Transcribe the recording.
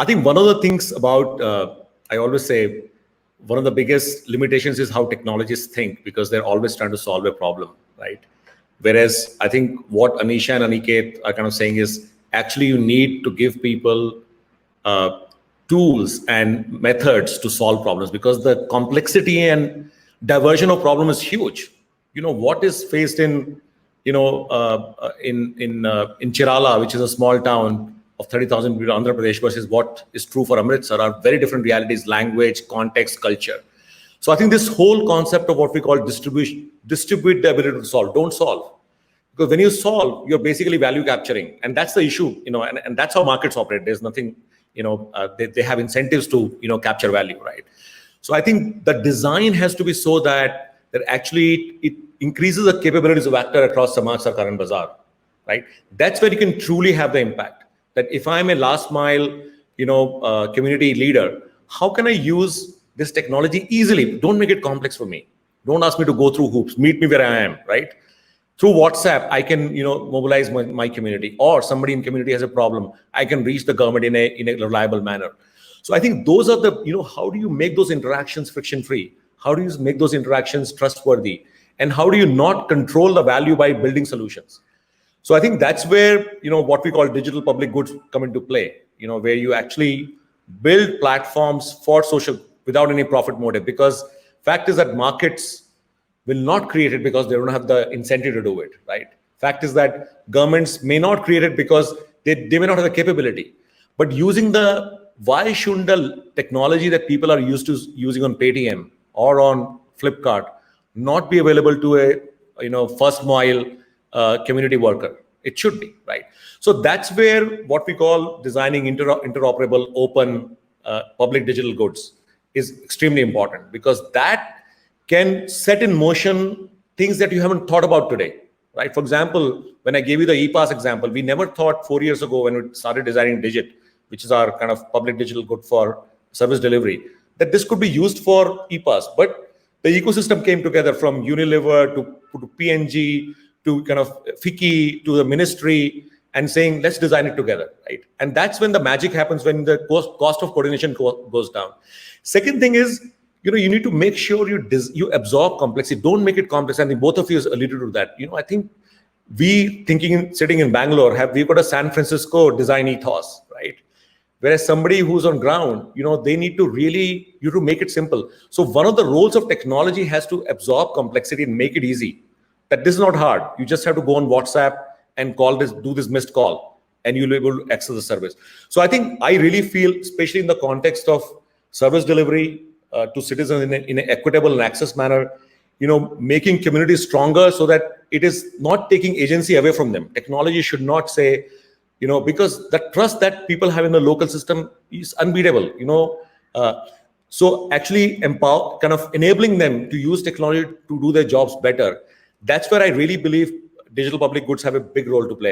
I think one of the things about, I always say, one of the biggest limitations is how technologists think, because they're always trying to solve a problem, right? Whereas I think what Anisha and Aniket are kind of saying is actually you need to give people uh, tools and methods to solve problems, because the complexity and diversion of problem is huge. You know what is faced in, in Chirala, which is a small town of 30,000 people, Andhra Pradesh, versus what is true for Amritsar are very different realities, language, context, culture. So I think this whole concept of what we call distribute the ability to solve, don't solve. Because when you solve, you're basically value capturing. And that's the issue, and that's how markets operate. There's nothing, they have incentives to, capture value, right? So I think the design has to be so that actually it increases the capabilities of actor across Samaj, Sarkar and Bazaar, right? That's where you can truly have the impact. That if I'm a last mile, community leader, how can I use this technology easily? Don't make it complex for me. Don't ask me to go through hoops. Meet me where I am, right? Through WhatsApp, I can, mobilize my community, or somebody in community has a problem, I can reach the government in a reliable manner. So I think those are the, how do you make those interactions friction free? How do you make those interactions trustworthy? And how do you not control the value by building solutions? So I think that's where, what we call digital public goods come into play, where you actually build platforms for social without any profit motive. Because fact is that markets will not create it because they don't have the incentive to do it, right? Fact is that governments may not create it because they may not have the capability. But why shouldn't the technology that people are used to using on Paytm or on Flipkart not be available to a, first mile community worker? It should be, right? So that's where what we call designing interoperable, open, public digital goods is extremely important, because that can set in motion things that you haven't thought about today, right? For example, when I gave you the e-pass example, we never thought 4 years ago when we started designing Digit, which is our kind of public digital good for service delivery, that this could be used for e-pass. But the ecosystem came together, from Unilever to P&G to kind of FICCI to the ministry, and saying, let's design it together, right? And that's when the magic happens, when the cost of coordination goes down. Second thing is, you need to make sure you absorb complexity. Don't make it complex. I think both of you alluded to that. I think sitting in Bangalore, we've got a San Francisco design ethos, right? Whereas somebody who's on ground, they need to really, to make it simple. So one of the roles of technology has to absorb complexity and make it easy. That this is not hard. You just have to go on WhatsApp and do this missed call, and you'll be able to access the service. So I think I really feel, especially in the context of service delivery to citizens in an equitable and access manner, making communities stronger so that it is not taking agency away from them. Technology should not say, because the trust that people have in the local system is unbeatable, so actually enabling them to use technology to do their jobs better. That's where I really believe digital public goods have a big role to play.